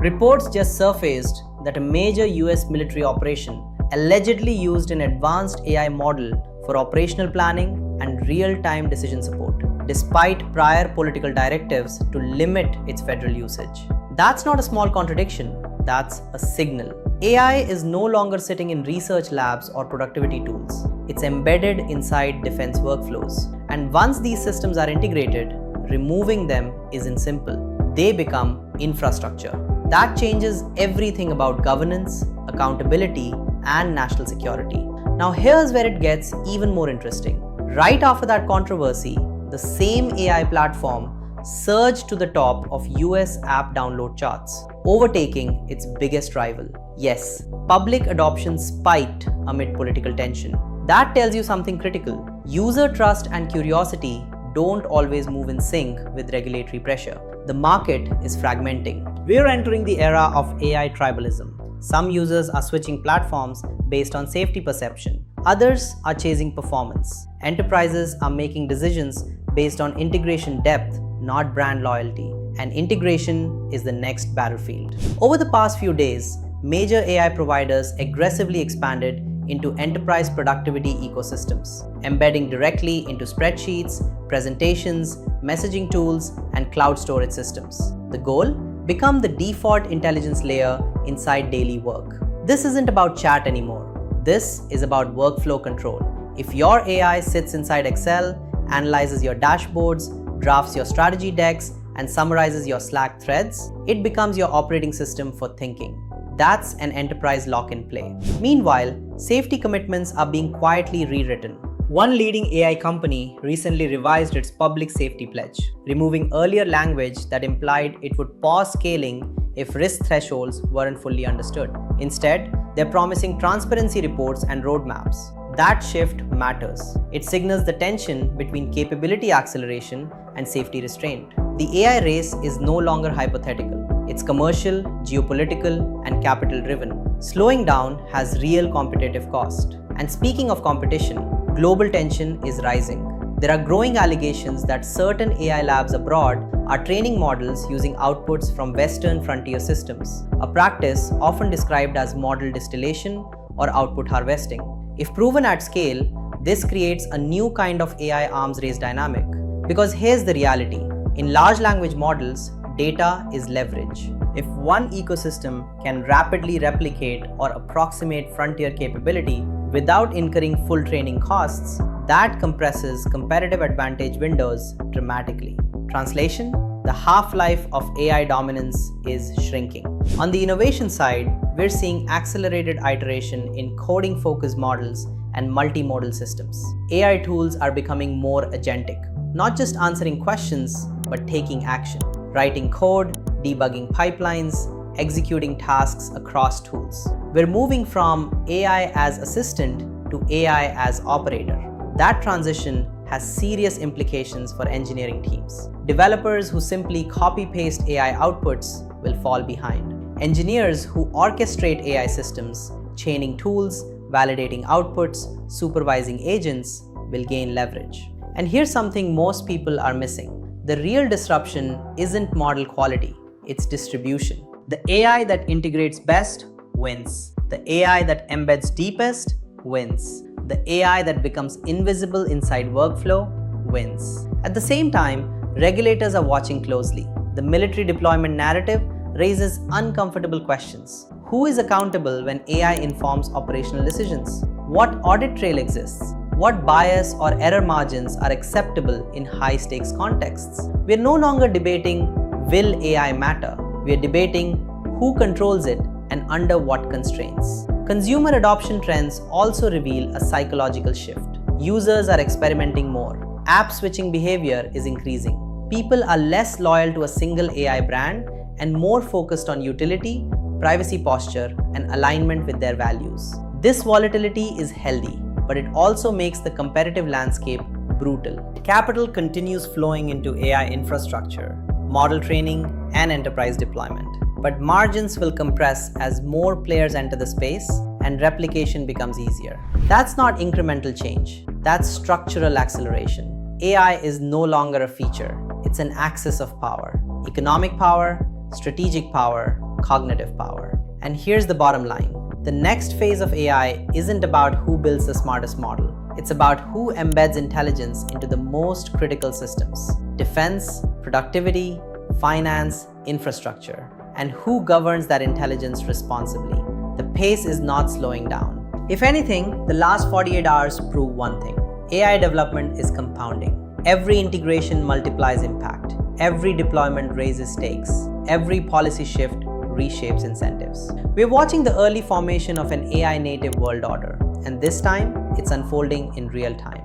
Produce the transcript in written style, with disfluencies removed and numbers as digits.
Reports just surfaced that a major US military operation allegedly used an advanced AI model for operational planning and real-time decision support, despite prior political directives to limit its federal usage. That's not a small contradiction, that's a signal. AI is no longer sitting in research labs or productivity tools. It's embedded inside defense workflows. And once these systems are integrated, removing them isn't simple. They become infrastructure. That changes everything about governance, accountability, and national security. Now here's where it gets even more interesting. Right after that controversy, the same AI platform surged to the top of US app download charts, overtaking its biggest rival. Yes, public adoption spiked amid political tension. That tells you something critical. User trust and curiosity don't always move in sync with regulatory pressure. The market is fragmenting. We're entering the era of AI tribalism. Some users are switching platforms based on safety perception. Others are chasing performance. Enterprises are making decisions based on integration depth, not brand loyalty. And integration is the next battlefield. Over the past few days, major AI providers aggressively expanded into enterprise productivity ecosystems, embedding directly into spreadsheets, presentations, messaging tools, and cloud storage systems. The goal? Become the default intelligence layer inside daily work. This isn't about chat anymore. This is about workflow control. If your AI sits inside Excel, analyzes your dashboards, drafts your strategy decks, and summarizes your Slack threads, it becomes your operating system for thinking. That's an enterprise lock-in play. Meanwhile, safety commitments are being quietly rewritten. One leading AI company recently revised its public safety pledge, removing earlier language that implied it would pause scaling if risk thresholds weren't fully understood. Instead, they're promising transparency reports and roadmaps. That shift matters. It signals the tension between capability acceleration and safety restraint. The AI race is no longer hypothetical. It's commercial, geopolitical, and capital-driven. Slowing down has real competitive cost. And speaking of competition, global tension is rising. There are growing allegations that certain AI labs abroad are training models using outputs from Western frontier systems, a practice often described as model distillation or output harvesting. If proven at scale, this creates a new kind of AI arms race dynamic. Because here's the reality. In large language models, data is leverage. If one ecosystem can rapidly replicate or approximate frontier capability without incurring full training costs, that compresses competitive advantage windows dramatically. Translation: the half-life of AI dominance is shrinking. On the innovation side, we're seeing accelerated iteration in coding-focused models and multimodal systems. AI tools are becoming more agentic, not just answering questions, but taking action. Writing code, debugging pipelines, executing tasks across tools. We're moving from AI as assistant to AI as operator. That transition has serious implications for engineering teams. Developers who simply copy-paste AI outputs will fall behind. Engineers who orchestrate AI systems, chaining tools, validating outputs, supervising agents, will gain leverage. And here's something most people are missing. The real disruption isn't model quality, it's distribution. The AI that integrates best wins. The AI that embeds deepest wins. The AI that becomes invisible inside workflow wins. At the same time, regulators are watching closely. The military deployment narrative raises uncomfortable questions. Who is accountable when AI informs operational decisions? What audit trail exists? What bias or error margins are acceptable in high-stakes contexts? We're no longer debating, will AI matter? We're debating who controls it and under what constraints. Consumer adoption trends also reveal a psychological shift. Users are experimenting more. App switching behavior is increasing. People are less loyal to a single AI brand and more focused on utility, privacy posture, and alignment with their values. This volatility is healthy, but it also makes the competitive landscape brutal. Capital continues flowing into AI infrastructure, model training, and enterprise deployment. But margins will compress as more players enter the space and replication becomes easier. That's not incremental change, that's structural acceleration. AI is no longer a feature, it's an axis of power. Economic power, strategic power, cognitive power. And here's the bottom line. The next phase of AI isn't about who builds the smartest model. It's about who embeds intelligence into the most critical systems: defense, productivity, finance, infrastructure, and who governs that intelligence responsibly. The pace is not slowing down. If anything, the last 48 hours prove one thing: AI development is compounding. Every integration multiplies impact. Every deployment raises stakes. Every policy shift reshapes incentives. We're watching the early formation of an AI-native world order, and this time, it's unfolding in real time.